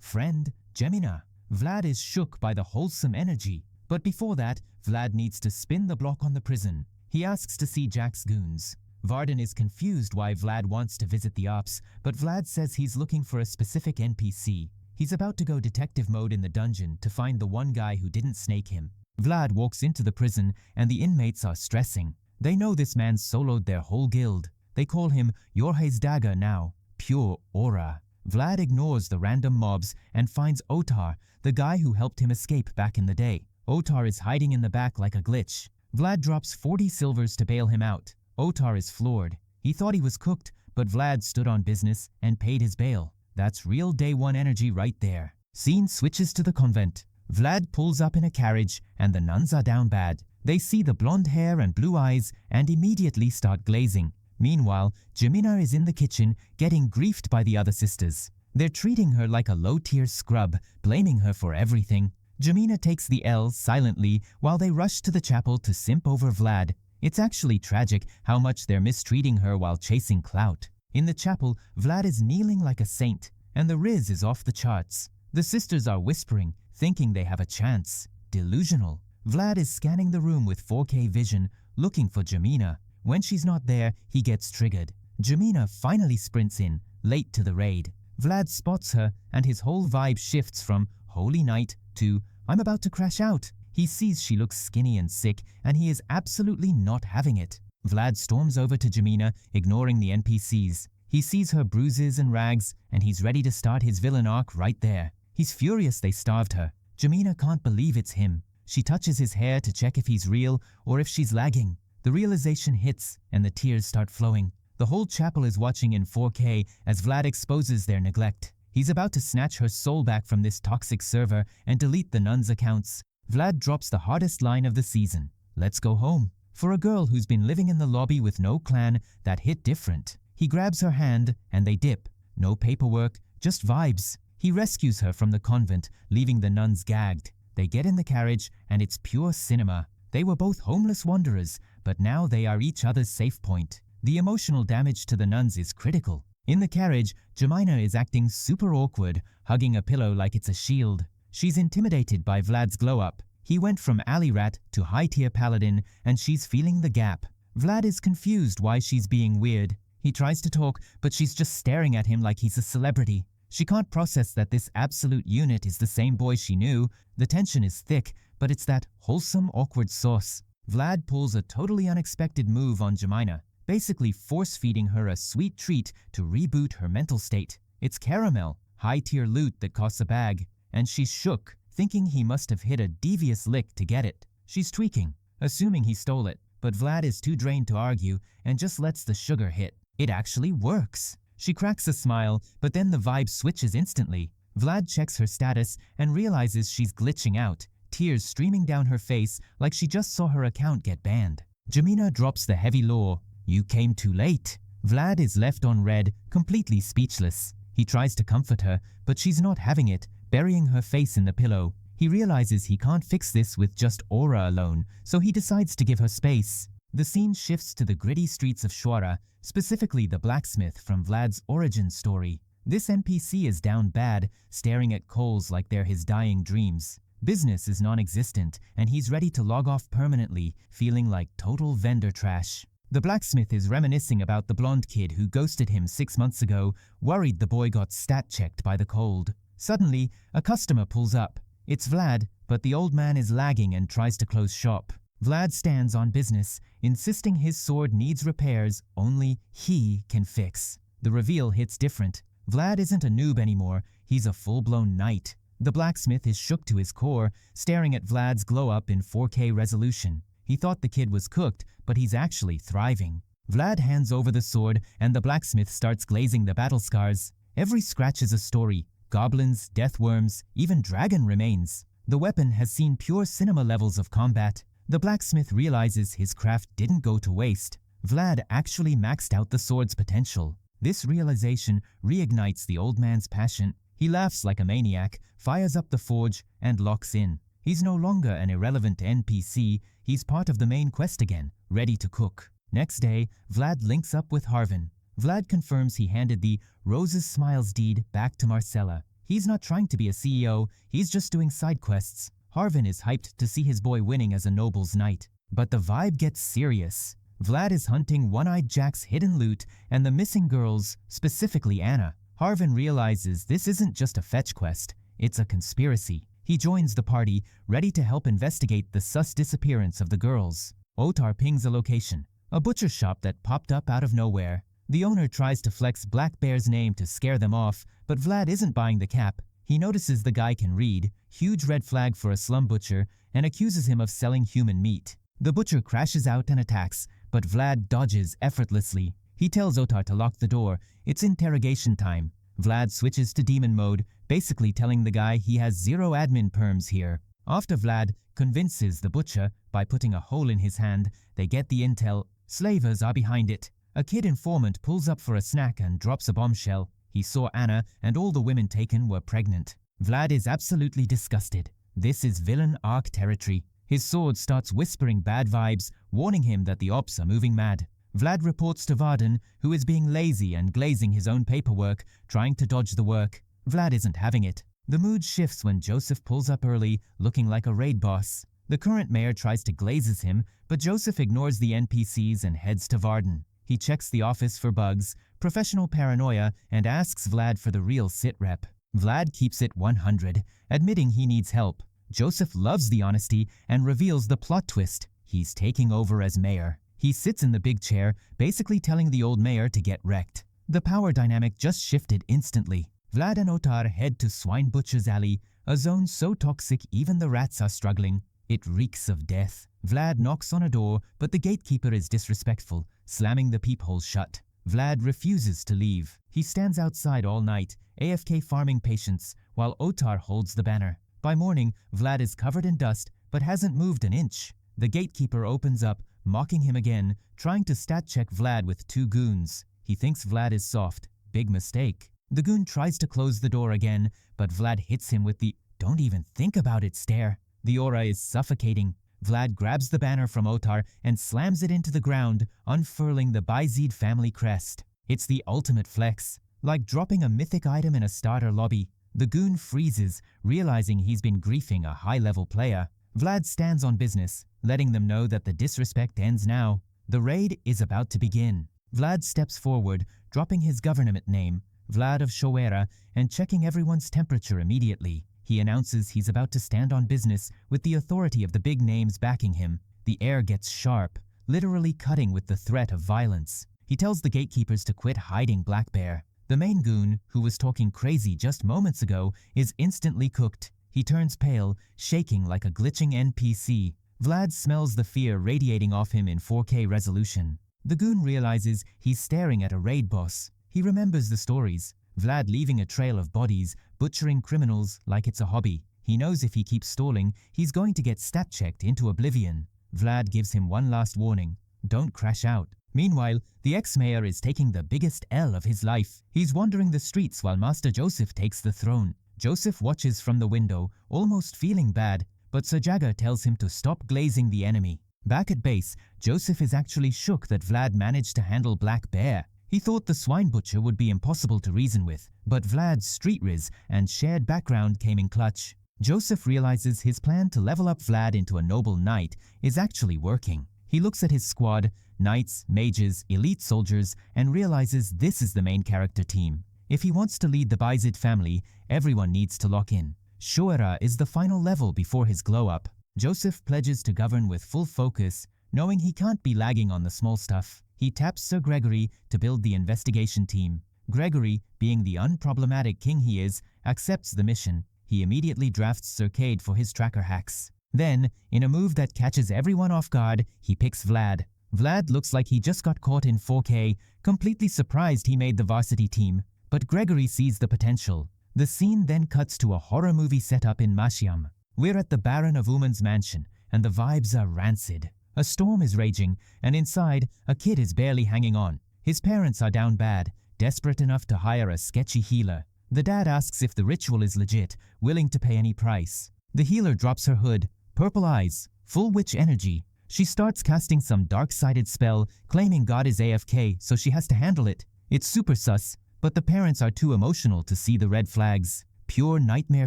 friend, Gemina. Vlad is shook by the wholesome energy. But before that, Vlad needs to spin the block on the prison. He asks to see Jack's goons. Varden is confused why Vlad wants to visit the ops, but Vlad says he's looking for a specific NPC. He's about to go detective mode in the dungeon to find the one guy who didn't snake him. Vlad walks into the prison and the inmates are stressing. They know this man soloed their whole guild. They call him Jorge's dagger now. Pure aura. Vlad ignores the random mobs and finds Otar, the guy who helped him escape back in the day. Otar is hiding in the back like a glitch. Vlad drops 40 silvers to bail him out. Otar is floored. He thought he was cooked, but Vlad stood on business and paid his bail. That's real day one energy right there. Scene switches to the convent. Vlad pulls up in a carriage and the nuns are down bad. They see the blonde hair and blue eyes and immediately start glazing. Meanwhile, Gemina is in the kitchen getting griefed by the other sisters. They're treating her like a low-tier scrub, blaming her for everything. Gemina takes the L silently while they rush to the chapel to simp over Vlad. It's actually tragic how much they're mistreating her while chasing clout. In the chapel, Vlad is kneeling like a saint, and the riz is off the charts. The sisters are whispering, thinking they have a chance. Delusional. Vlad is scanning the room with 4K vision, looking for Gemina. When she's not there, he gets triggered. Gemina finally sprints in, late to the raid. Vlad spots her, and his whole vibe shifts from holy night to I'm about to crash out. He sees she looks skinny and sick, and he is absolutely not having it. Vlad storms over to Gemina, ignoring the NPCs. He sees her bruises and rags, and he's ready to start his villain arc right there. He's furious they starved her. Gemina can't believe it's him. She touches his hair to check if he's real or if she's lagging. The realization hits, and the tears start flowing. The whole chapel is watching in 4K as Vlad exposes their neglect. He's about to snatch her soul back from this toxic server and delete the nuns' accounts. Vlad drops the hardest line of the season. Let's go home. For a girl who's been living in the lobby with no clan, that hit different. He grabs her hand and they dip. No paperwork, just vibes. He rescues her from the convent, leaving the nuns gagged. They get in the carriage and it's pure cinema. They were both homeless wanderers, but now they are each other's safe point. The emotional damage to the nuns is critical. In the carriage, Jemina is acting super awkward, hugging a pillow like it's a shield. She's intimidated by Vlad's glow-up. He went from alley rat to high-tier paladin, and she's feeling the gap. Vlad is confused why she's being weird. He tries to talk, but she's just staring at him like he's a celebrity. She can't process that this absolute unit is the same boy she knew. The tension is thick, but it's that wholesome, awkward sauce. Vlad pulls a totally unexpected move on Jemina, basically force-feeding her a sweet treat to reboot her mental state. It's caramel, high-tier loot that costs a bag, and she's shook, thinking he must have hit a devious lick to get it. She's tweaking, assuming he stole it, but Vlad is too drained to argue and just lets the sugar hit. It actually works. She cracks a smile, but then the vibe switches instantly. Vlad checks her status and realizes she's glitching out, tears streaming down her face like she just saw her account get banned. Jemina drops the heavy law. You came too late. Vlad is left on red, completely speechless. He tries to comfort her, but she's not having it, burying her face in the pillow. He realizes he can't fix this with just aura alone, so he decides to give her space. The scene shifts to the gritty streets of Shwara, specifically the blacksmith from Vlad's origin story. This NPC is down bad, staring at coals like they're his dying dreams. Business is non-existent, and he's ready to log off permanently, feeling like total vendor trash. The blacksmith is reminiscing about the blonde kid who ghosted him 6 months ago, worried the boy got stat-checked by the cold. Suddenly, a customer pulls up. It's Vlad, but the old man is lagging and tries to close shop. Vlad stands on business, insisting his sword needs repairs only he can fix. The reveal hits different. Vlad isn't a noob anymore, he's a full-blown knight. The blacksmith is shook to his core, staring at Vlad's glow-up in 4K resolution. He thought the kid was cooked, but he's actually thriving. Vlad hands over the sword, and the blacksmith starts glazing the battle scars. Every scratch is a story. Goblins, death worms, even dragon remains. The weapon has seen pure cinema levels of combat. The blacksmith realizes his craft didn't go to waste. Vlad actually maxed out the sword's potential. This realization reignites the old man's passion. He laughs like a maniac, fires up the forge, and locks in. He's no longer an irrelevant NPC, he's part of the main quest again, ready to cook. Next day, Vlad links up with Harvin. Vlad confirms he handed the Roses Smiles deed back to Marcella. He's not trying to be a CEO, he's just doing side quests. Harvin is hyped to see his boy winning as a noble's knight. But the vibe gets serious. Vlad is hunting One-Eyed Jack's hidden loot and the missing girls, specifically Anna. Harvin realizes this isn't just a fetch quest, it's a conspiracy. He joins the party, ready to help investigate the sus disappearance of the girls. Otar pings a location, a butcher shop that popped up out of nowhere. The owner tries to flex Black Bear's name to scare them off, but Vlad isn't buying the cap. He notices the guy can read, huge red flag for a slum butcher, and accuses him of selling human meat. The butcher crashes out and attacks, but Vlad dodges effortlessly. He tells Otar to lock the door. It's interrogation time. Vlad switches to demon mode, basically telling the guy he has 0 admin perms here. After Vlad convinces the butcher by putting a hole in his hand, they get the intel. Slavers are behind it. A kid informant pulls up for a snack and drops a bombshell. He saw Anna and all the women taken were pregnant. Vlad is absolutely disgusted. This is villain arc territory. His sword starts whispering bad vibes, warning him that the ops are moving mad. Vlad reports to Varden, who is being lazy and glazing his own paperwork, trying to dodge the work. Vlad isn't having it. The mood shifts when Joseph pulls up early, looking like a raid boss. The current mayor tries to glazes him, but Joseph ignores the NPCs and heads to Varden. He checks the office for bugs, professional paranoia, and asks Vlad for the real sit rep. Vlad keeps it 100, admitting he needs help. Joseph loves the honesty and reveals the plot twist. He's taking over as mayor. He sits in the big chair, basically telling the old mayor to get wrecked. The power dynamic just shifted instantly. Vlad and Otar head to Swine Butcher's Alley, a zone so toxic even the rats are struggling. It reeks of death. Vlad knocks on a door, but the gatekeeper is disrespectful, slamming the peephole shut. Vlad refuses to leave. He stands outside all night, AFK farming patience, while Otar holds the banner. By morning, Vlad is covered in dust, but hasn't moved an inch. The gatekeeper opens up, mocking him again, trying to stat check Vlad with 2 goons. He thinks Vlad is soft. Big mistake. The goon tries to close the door again, but Vlad hits him with the "don't even think about it" stare. The aura is suffocating. Vlad grabs the banner from Otar and slams it into the ground, unfurling the backseat family crest. It's the ultimate flex, like dropping a mythic item in a starter lobby. The goon freezes, realizing he's been griefing a high-level player. Vlad stands on business, letting them know that the disrespect ends now. The raid is about to begin. Vlad steps forward, dropping his government name, Vlad of Showera, and checking everyone's temperature immediately. He announces he's about to stand on business with the authority of the big names backing him. The air gets sharp, literally cutting with the threat of violence. He tells the gatekeepers to quit hiding Black Bear. The main goon, who was talking crazy just moments ago, is instantly cooked. He turns pale, shaking like a glitching NPC. Vlad smells the fear radiating off him in 4K resolution. The goon realizes he's staring at a raid boss. He remembers the stories. Vlad leaving a trail of bodies, butchering criminals like it's a hobby. He knows if he keeps stalling, he's going to get stat-checked into oblivion. Vlad gives him one last warning: don't crash out. Meanwhile, the ex-mayor is taking the biggest L of his life. He's wandering the streets while Master Joseph takes the throne. Joseph watches from the window, almost feeling bad, but Sajaga tells him to stop glazing the enemy. Back at base, Joseph is actually shook that Vlad managed to handle Black Bear. He thought the swine butcher would be impossible to reason with, but Vlad's street riz and shared background came in clutch. Joseph realizes his plan to level up Vlad into a noble knight is actually working. He looks at his squad, knights, mages, elite soldiers, and realizes this is the main character team. If he wants to lead the Backseat family, everyone needs to lock in. Shoera is the final level before his glow-up. Joseph pledges to govern with full focus, knowing he can't be lagging on the small stuff. He taps Sir Gregory to build the investigation team. Gregory, being the unproblematic king he is, accepts the mission. He immediately drafts Sir Cade for his tracker hacks. Then, in a move that catches everyone off guard, he picks Vlad. Vlad looks like he just got caught in 4K, completely surprised he made the varsity team. But Gregory sees the potential. The scene then cuts to a horror movie setup in Mashyam. We're at the Baron of Uman's mansion, and the vibes are rancid. A storm is raging, and inside, a kid is barely hanging on. His parents are down bad, desperate enough to hire a sketchy healer. The dad asks if the ritual is legit, willing to pay any price. The healer drops her hood, purple eyes, full witch energy. She starts casting some dark-sided spell, claiming God is AFK, so she has to handle it. It's super sus, but the parents are too emotional to see the red flags. Pure nightmare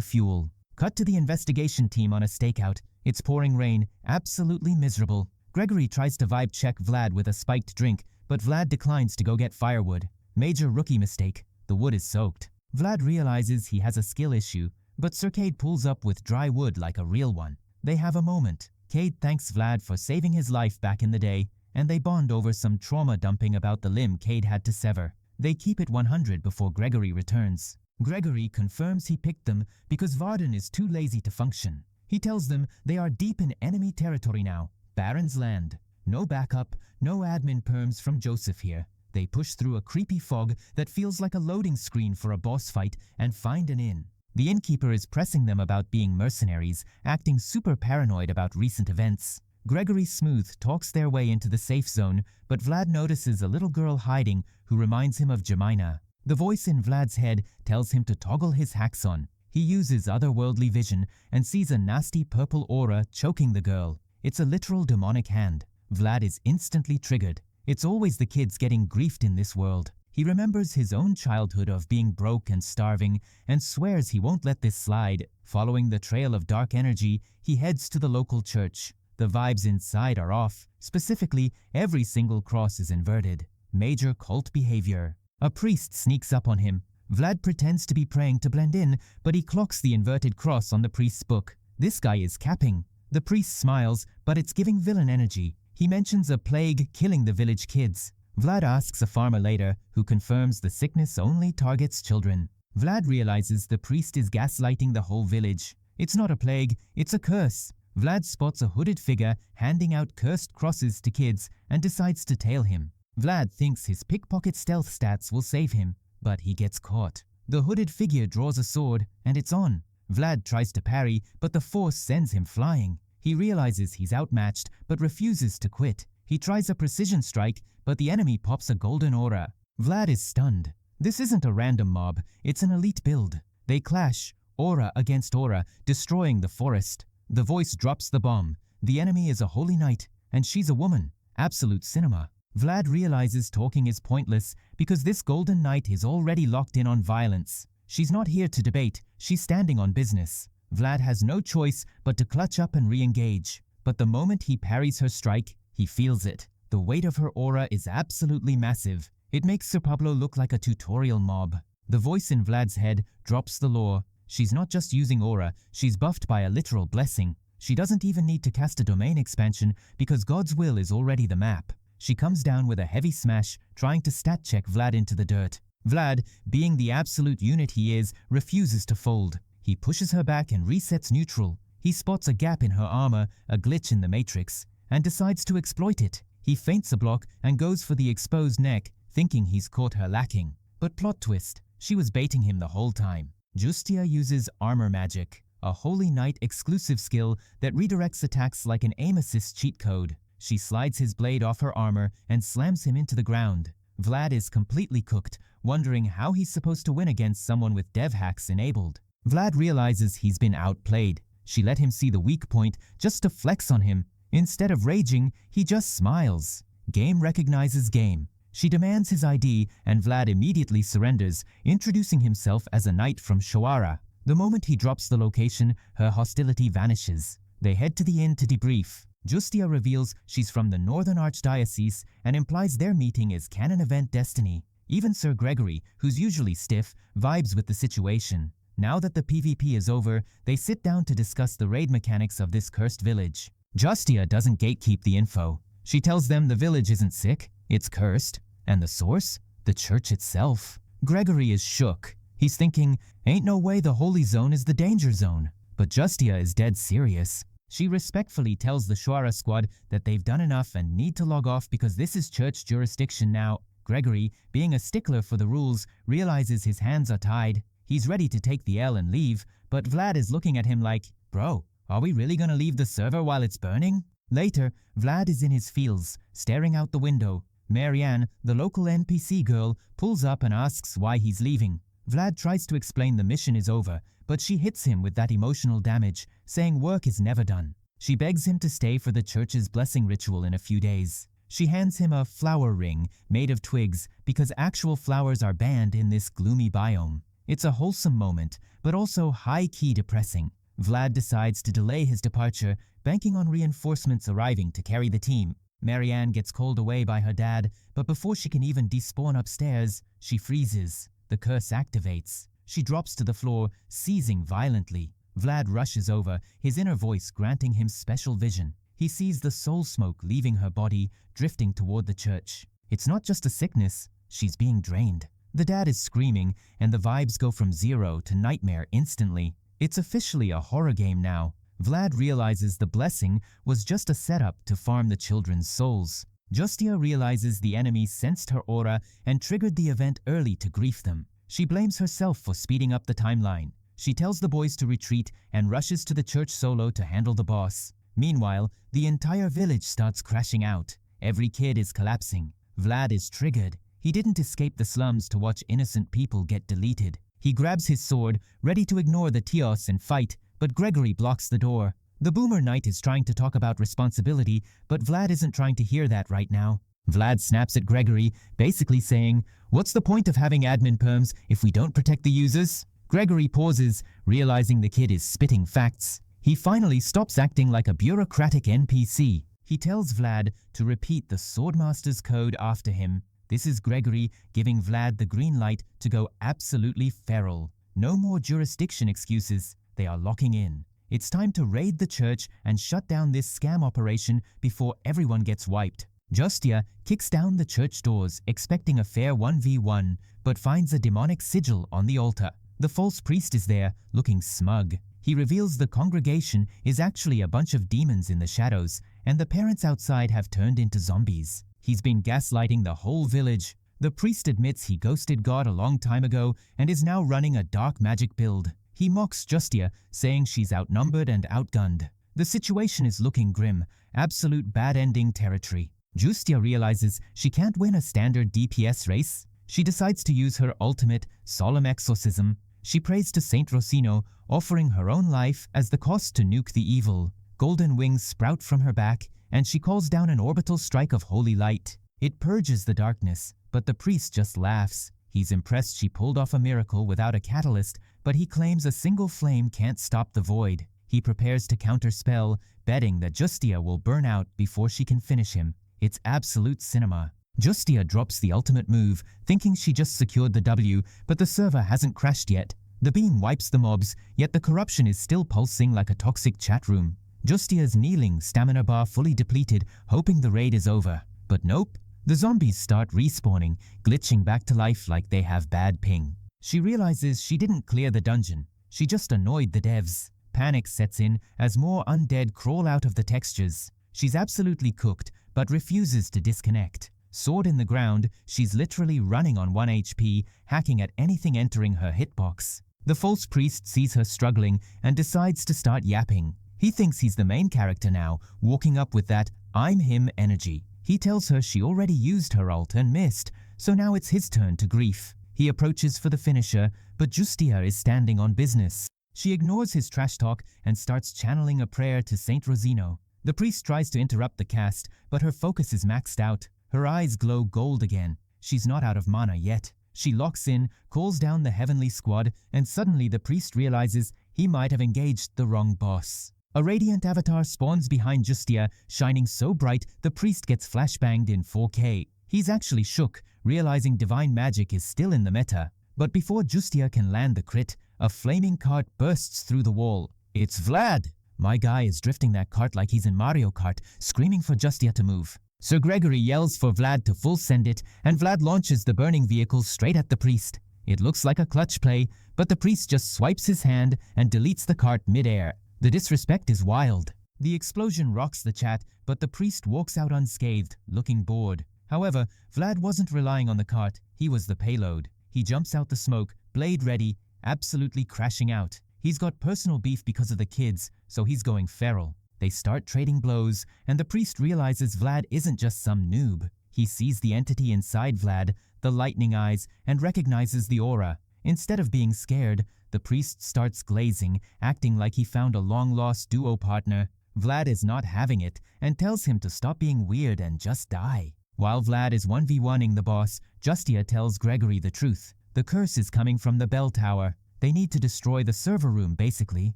fuel. Cut to the investigation team on a stakeout. It's pouring rain, absolutely miserable. Gregory tries to vibe check Vlad with a spiked drink, but Vlad declines to go get firewood. Major rookie mistake. The wood is soaked. Vlad realizes he has a skill issue, but Sir Cade pulls up with dry wood like a real one. They have a moment. Cade thanks Vlad for saving his life back in the day, and they bond over some trauma dumping about the limb Cade had to sever. They keep it 100 before Gregory returns. Gregory confirms he picked them because Varden is too lazy to function. He tells them they are deep in enemy territory now. Baron's land. No backup, no admin perms from Joseph here. They push through a creepy fog that feels like a loading screen for a boss fight and find an inn. The innkeeper is pressing them about being mercenaries, acting super paranoid about recent events. Gregory Smooth talks their way into the safe zone, but Vlad notices a little girl hiding who reminds him of Jemina. The voice in Vlad's head tells him to toggle his hacks on. He uses otherworldly vision and sees a nasty purple aura choking the girl. It's a literal demonic hand. Vlad is instantly triggered. It's always the kids getting griefed in this world. He remembers his own childhood of being broke and starving and swears he won't let this slide. Following the trail of dark energy, he heads to the local church. The vibes inside are off. Specifically, every single cross is inverted. Major cult behavior. A priest sneaks up on him. Vlad pretends to be praying to blend in, but he clocks the inverted cross on the priest's book. This guy is capping. The priest smiles, but it's giving villain energy. He mentions a plague killing the village kids. Vlad asks a farmer later, who confirms the sickness only targets children. Vlad realizes the priest is gaslighting the whole village. It's not a plague, it's a curse. Vlad spots a hooded figure handing out cursed crosses to kids and decides to tail him. Vlad thinks his pickpocket stealth stats will save him, but he gets caught. The hooded figure draws a sword, and it's on. Vlad tries to parry, but the force sends him flying. He realizes he's outmatched, but refuses to quit. He tries a precision strike, but the enemy pops a golden aura. Vlad is stunned. This isn't a random mob, it's an elite build. They clash, aura against aura, destroying the forest. The voice drops the bomb. The enemy is a holy knight, and she's a woman. Absolute cinema. Vlad realizes talking is pointless because this golden knight is already locked in on violence. She's not here to debate, she's standing on business. Vlad has no choice but to clutch up and re-engage. But the moment he parries her strike, he feels it. The weight of her aura is absolutely massive. It makes Sir Pablo look like a tutorial mob. The voice in Vlad's head drops the lore. She's not just using aura, she's buffed by a literal blessing. She doesn't even need to cast a domain expansion because God's will is already the map. She comes down with a heavy smash, trying to stat check Vlad into the dirt. Vlad, being the absolute unit he is, refuses to fold. He pushes her back and resets neutral. He spots a gap in her armor, a glitch in the matrix, and decides to exploit it. He feints a block and goes for the exposed neck, thinking he's caught her lacking. But plot twist, she was baiting him the whole time. Justia uses armor magic, a holy knight exclusive skill that redirects attacks like an aim assist cheat code. She slides his blade off her armor and slams him into the ground. Vlad is completely cooked, wondering how he's supposed to win against someone with dev hacks enabled. Vlad realizes he's been outplayed. She let him see the weak point just to flex on him. Instead of raging, he just smiles. Game recognizes game. She demands his ID and Vlad immediately surrenders, introducing himself as a knight from Shawara. The moment he drops the location, her hostility vanishes. They head to the inn to debrief. Justia reveals she's from the Northern Archdiocese and implies their meeting is canon event destiny. Even Sir Gregory, who's usually stiff, vibes with the situation. Now that the PvP is over, they sit down to discuss the raid mechanics of this cursed village. Justia doesn't gatekeep the info. She tells them the village isn't sick, it's cursed. And the source? The church itself. Gregory is shook. He's thinking, ain't no way the holy zone is the danger zone. But Justia is dead serious. She respectfully tells the Shawara squad that they've done enough and need to log off because this is church jurisdiction now. Gregory, being a stickler for the rules, realizes his hands are tied. He's ready to take the L and leave, but Vlad is looking at him like, bro, are we really gonna leave the server while it's burning? Later, Vlad is in his fields, staring out the window. Marianne, the local NPC girl, pulls up and asks why he's leaving. Vlad tries to explain the mission is over, but she hits him with that emotional damage, saying work is never done. She begs him to stay for the church's blessing ritual in a few days. She hands him a flower ring made of twigs because actual flowers are banned in this gloomy biome. It's a wholesome moment, but also high-key depressing. Vlad decides to delay his departure, banking on reinforcements arriving to carry the team. Marianne gets called away by her dad, but before she can even despawn upstairs, she freezes. The curse activates. She drops to the floor, seizing violently. Vlad rushes over, his inner voice granting him special vision. He sees the soul smoke leaving her body, drifting toward the church. It's not just a sickness, she's being drained. The dad is screaming, and the vibes go from 0 to nightmare instantly. It's officially a horror game now. Vlad realizes the blessing was just a setup to farm the children's souls. Justia realizes the enemy sensed her aura and triggered the event early to grief them. She blames herself for speeding up the timeline. She tells the boys to retreat and rushes to the church solo to handle the boss. Meanwhile, the entire village starts crashing out. Every kid is collapsing. Vlad is triggered. He didn't escape the slums to watch innocent people get deleted. He grabs his sword, ready to ignore the Tios and fight, but Gregory blocks the door. The Boomer Knight is trying to talk about responsibility, but Vlad isn't trying to hear that right now. Vlad snaps at Gregory, basically saying, "What's the point of having admin perms if we don't protect the users?" Gregory pauses, realizing the kid is spitting facts. He finally stops acting like a bureaucratic NPC. He tells Vlad to repeat the Swordmaster's code after him. This is Gregory giving Vlad the green light to go absolutely feral. No more jurisdiction excuses. They are locking in. It's time to raid the church and shut down this scam operation before everyone gets wiped. Justia kicks down the church doors, expecting a fair 1v1, but finds a demonic sigil on the altar. The false priest is there, looking smug. He reveals the congregation is actually a bunch of demons in the shadows, and the parents outside have turned into zombies. He's been gaslighting the whole village. The priest admits he ghosted God a long time ago and is now running a dark magic build. He mocks Justia, saying she's outnumbered and outgunned. The situation is looking grim, absolute bad ending territory. Justia realizes she can't win a standard DPS race. She decides to use her ultimate, solemn exorcism. She prays to Saint Rosino, offering her own life as the cost to nuke the evil. Golden wings sprout from her back, and she calls down an orbital strike of holy light. It purges the darkness, but the priest just laughs. He's impressed she pulled off a miracle without a catalyst, but he claims a single flame can't stop the void. He prepares to counterspell, betting that Justia will burn out before she can finish him. It's absolute cinema. Justia drops the ultimate move, thinking she just secured the W, but the server hasn't crashed yet. The beam wipes the mobs, yet the corruption is still pulsing like a toxic chat room. Justia's kneeling, stamina bar fully depleted, hoping the raid is over. But nope. The zombies start respawning, glitching back to life like they have bad ping. She realizes she didn't clear the dungeon. She just annoyed the devs. Panic sets in as more undead crawl out of the textures. She's absolutely cooked, but refuses to disconnect. Sword in the ground, she's literally running on 1 HP, hacking at anything entering her hitbox. The false priest sees her struggling and decides to start yapping. He thinks he's the main character now, walking up with that "I'm him" energy. He tells her she already used her ult and missed, so now it's his turn to grief. He approaches for the finisher, but Justia is standing on business. She ignores his trash talk and starts channeling a prayer to Saint Rosino. The priest tries to interrupt the cast, but her focus is maxed out. Her eyes glow gold again. She's not out of mana yet. She locks in, calls down the heavenly squad, and suddenly the priest realizes he might have engaged the wrong boss. A radiant avatar spawns behind Justia, shining so bright the priest gets flashbanged in 4K. He's actually shook, realizing divine magic is still in the meta. But before Justia can land the crit, a flaming cart bursts through the wall. It's Vlad! My guy is drifting that cart like he's in Mario Kart, screaming for Justia to move. Sir Gregory yells for Vlad to full send it, and Vlad launches the burning vehicle straight at the priest. It looks like a clutch play, but the priest just swipes his hand and deletes the cart mid-air. The disrespect is wild. The explosion rocks the chat, but the priest walks out unscathed, looking bored. However, Vlad wasn't relying on the cart, he was the payload. He jumps out the smoke, blade ready, absolutely crashing out. He's got personal beef because of the kids, so he's going feral. They start trading blows, and the priest realizes Vlad isn't just some noob. He sees the entity inside Vlad, the lightning eyes, and recognizes the aura. Instead of being scared, the priest starts glazing, acting like he found a long-lost duo partner. Vlad is not having it, and tells him to stop being weird and just die. While Vlad is 1v1ing the boss, Justia tells Gregory the truth. The curse is coming from the bell tower. They need to destroy the server room, basically.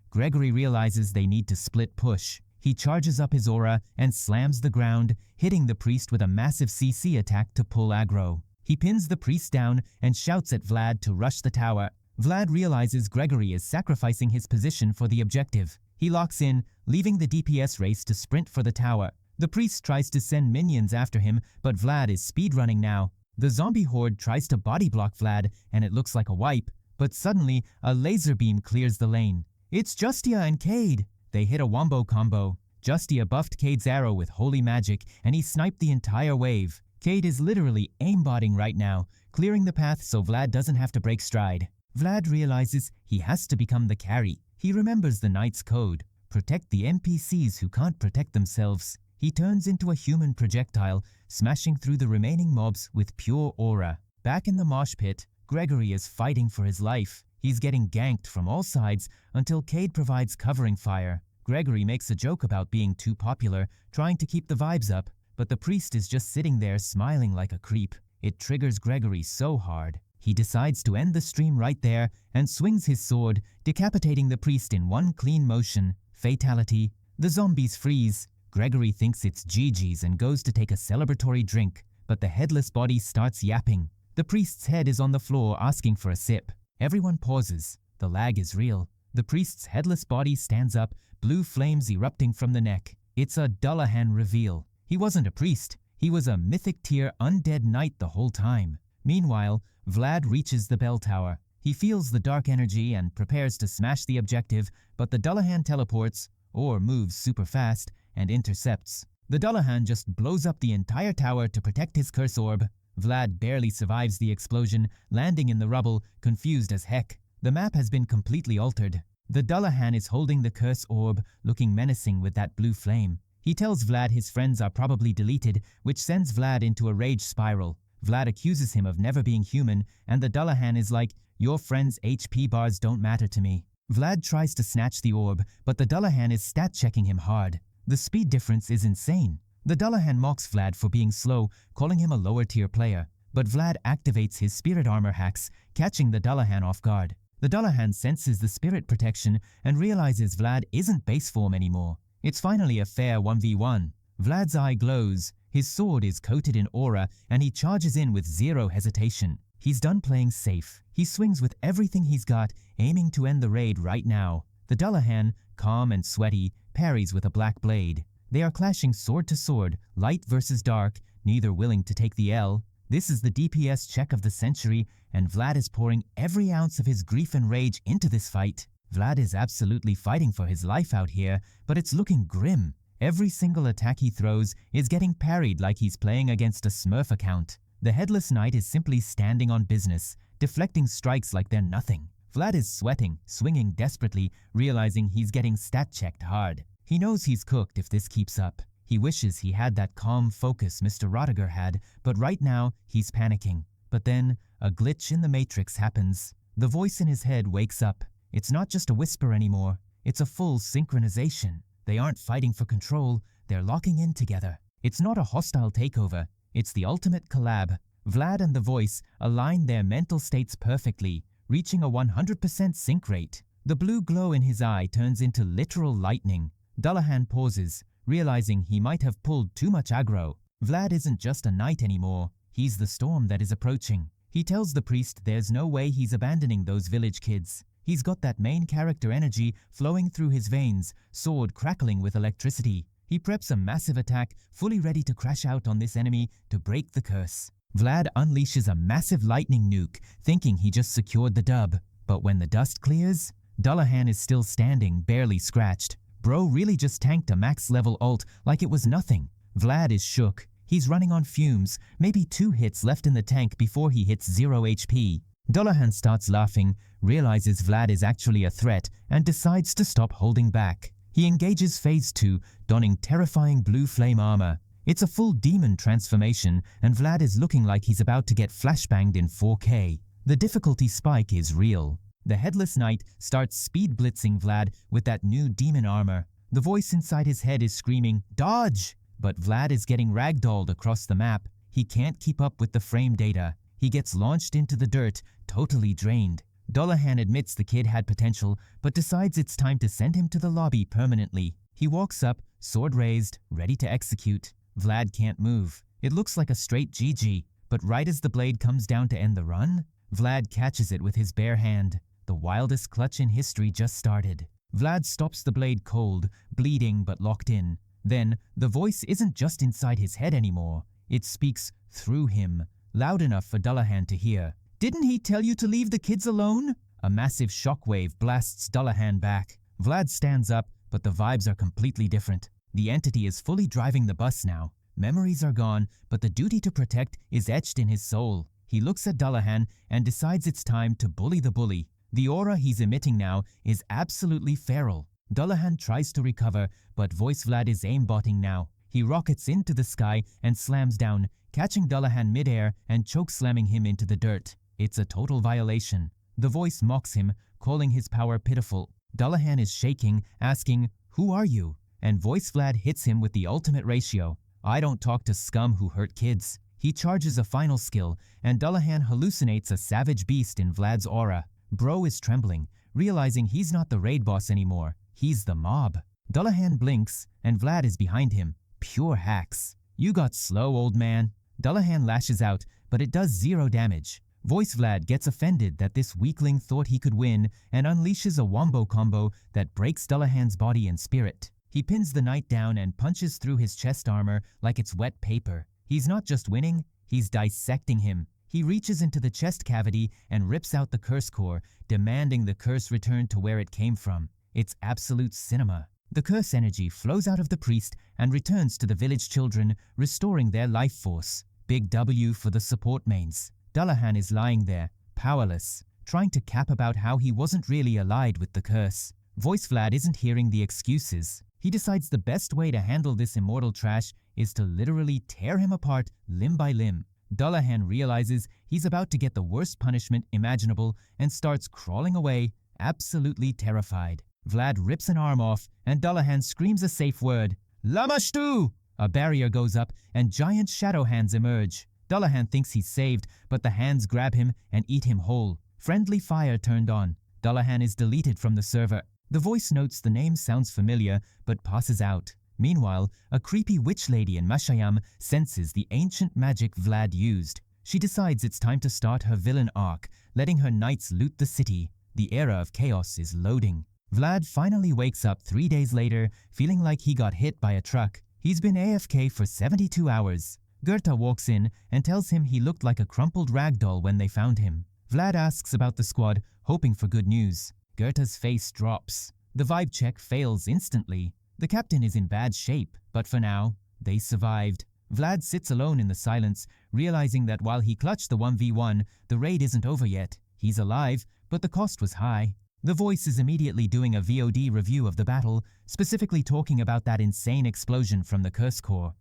Gregory realizes they need to split push. He charges up his aura and slams the ground, hitting the priest with a massive CC attack to pull aggro. He pins the priest down and shouts at Vlad to rush the tower. Vlad realizes Gregory is sacrificing his position for the objective. He locks in, leaving the DPS race to sprint for the tower. The priest tries to send minions after him, but Vlad is speedrunning now. The zombie horde tries to body block Vlad, and it looks like a wipe, but suddenly a laser beam clears the lane. It's Justia and Cade. They hit a wombo combo. Justia buffed Cade's arrow with holy magic, and he sniped the entire wave. Cade is literally aimbotting right now, clearing the path so Vlad doesn't have to break stride. Vlad realizes he has to become the carry. He remembers the knight's code: protect the NPCs who can't protect themselves. He turns into a human projectile, smashing through the remaining mobs with pure aura. Back in the mosh pit, Gregory is fighting for his life. He's getting ganked from all sides until Cade provides covering fire. Gregory makes a joke about being too popular, trying to keep the vibes up, but the priest is just sitting there smiling like a creep. It triggers Gregory so hard. He decides to end the stream right there and swings his sword, decapitating the priest in one clean motion. Fatality. The zombies freeze. Gregory thinks it's GG's and goes to take a celebratory drink, but the headless body starts yapping. The priest's head is on the floor asking for a sip. Everyone pauses. The lag is real. The priest's headless body stands up, blue flames erupting from the neck. It's a Dullahan reveal. He wasn't a priest. He was a mythic tier undead knight the whole time. Meanwhile, Vlad reaches the bell tower. He feels the dark energy and prepares to smash the objective, but the Dullahan teleports, or moves super fast, and intercepts. The Dullahan just blows up the entire tower to protect his curse orb. Vlad barely survives the explosion, landing in the rubble, confused as heck. The map has been completely altered. The Dullahan is holding the curse orb, looking menacing with that blue flame. He tells Vlad his friends are probably deleted, which sends Vlad into a rage spiral. Vlad accuses him of never being human, and the Dullahan is like, "Your friends' HP bars don't matter to me." Vlad tries to snatch the orb, but the Dullahan is stat-checking him hard. The speed difference is insane. The Dullahan mocks Vlad for being slow, calling him a lower-tier player. But Vlad activates his spirit armor hacks, catching the Dullahan off guard. The Dullahan senses the spirit protection and realizes Vlad isn't base form anymore. It's finally a fair 1v1. Vlad's eye glows, his sword is coated in aura, and he charges in with zero hesitation. He's done playing safe. He swings with everything he's got, aiming to end the raid right now. The Dullahan, calm and sweaty, parries with a black blade. They are clashing sword to sword, light versus dark, neither willing to take the L. This is the DPS check of the century, and Vlad is pouring every ounce of his grief and rage into this fight. Vlad is absolutely fighting for his life out here, but it's looking grim. Every single attack he throws is getting parried like he's playing against a Smurf account. The Headless Knight is simply standing on business, deflecting strikes like they're nothing. Vlad is sweating, swinging desperately, realizing he's getting stat-checked hard. He knows he's cooked if this keeps up. He wishes he had that calm focus Mr. Rodiger had, but right now, he's panicking. But then, a glitch in the Matrix happens. The voice in his head wakes up. It's not just a whisper anymore. It's a full synchronization. They aren't fighting for control, they're locking in together. It's not a hostile takeover. It's the ultimate collab. Vlad and the voice align their mental states perfectly, reaching a 100% sync rate. The blue glow in his eye turns into literal lightning. Dullahan pauses, realizing he might have pulled too much aggro. Vlad isn't just a knight anymore. He's the storm that is approaching. He tells the priest there's no way he's abandoning those village kids. He's got that main character energy flowing through his veins, sword crackling with electricity. He preps a massive attack, fully ready to crash out on this enemy to break the curse. Vlad unleashes a massive lightning nuke, thinking he just secured the dub. But when the dust clears, Dullahan is still standing, barely scratched. Bro really just tanked a max-level ult like it was nothing. Vlad is shook. He's running on fumes, maybe 2 hits left in the tank before he hits 0 HP. Dullahan starts laughing, realizes Vlad is actually a threat, and decides to stop holding back. He engages Phase 2, donning terrifying blue flame armor. It's a full demon transformation, and Vlad is looking like he's about to get flashbanged in 4K. The difficulty spike is real. The Headless Knight starts speed blitzing Vlad with that new demon armor. The voice inside his head is screaming, "Dodge!" But Vlad is getting ragdolled across the map. He can't keep up with the frame data. He gets launched into the dirt, totally drained. Dullahan admits the kid had potential, but decides it's time to send him to the lobby permanently. He walks up, sword raised, ready to execute. Vlad can't move. It looks like a straight GG, but right as the blade comes down to end the run, Vlad catches it with his bare hand. The wildest clutch in history just started. Vlad stops the blade cold, bleeding but locked in. Then, the voice isn't just inside his head anymore. It speaks through him, loud enough for Dullahan to hear. "Didn't he tell you to leave the kids alone?" A massive shockwave blasts Dullahan back. Vlad stands up, but the vibes are completely different. The entity is fully driving the bus now. Memories are gone, but the duty to protect is etched in his soul. He looks at Dullahan and decides it's time to bully the bully. The aura he's emitting now is absolutely feral. Dullahan tries to recover, but Voice Vlad is aimbotting now. He rockets into the sky and slams down, catching Dullahan midair and chokeslamming him into the dirt. It's a total violation. The voice mocks him, calling his power pitiful. Dullahan is shaking, asking, "Who are you?" And Voice Vlad hits him with the ultimate ratio. "I don't talk to scum who hurt kids." He charges a final skill, and Dullahan hallucinates a savage beast in Vlad's aura. Bro is trembling, realizing he's not the raid boss anymore. He's the mob. Dullahan blinks, and Vlad is behind him. Pure hacks. "You got slow, old man." Dullahan lashes out, but it does 0 damage. Voice Vlad gets offended that this weakling thought he could win and unleashes a wombo combo that breaks Dullahan's body and spirit. He pins the knight down and punches through his chest armor like it's wet paper. He's not just winning, he's dissecting him. He reaches into the chest cavity and rips out the curse core, demanding the curse return to where it came from. It's absolute cinema. The curse energy flows out of the priest and returns to the village children, restoring their life force. Big W for the support mains. Dullahan is lying there, powerless, trying to cap about how he wasn't really allied with the curse. Voice Vlad isn't hearing the excuses. He decides the best way to handle this immortal trash is to literally tear him apart limb by limb. Dullahan realizes he's about to get the worst punishment imaginable and starts crawling away, absolutely terrified. Vlad rips an arm off and Dullahan screams a safe word, Lamashtu! A barrier goes up and giant shadow hands emerge. Dullahan thinks he's saved, but the hands grab him and eat him whole. Friendly fire turned on. Dullahan is deleted from the server. The voice notes the name sounds familiar, but passes out. Meanwhile, a creepy witch lady in Mashayam senses the ancient magic Vlad used. She decides it's time to start her villain arc, letting her knights loot the city. The era of chaos is loading. Vlad finally wakes up 3 days later, feeling like he got hit by a truck. He's been AFK for 72 hours. Goethe walks in and tells him he looked like a crumpled ragdoll when they found him. Vlad asks about the squad, hoping for good news. Goethe's face drops. The vibe check fails instantly. The captain is in bad shape, but for now, they survived. Vlad sits alone in the silence, realizing that while he clutched the 1v1, the raid isn't over yet. He's alive, but the cost was high. The voice is immediately doing a VOD review of the battle, specifically talking about that insane explosion from the curse core.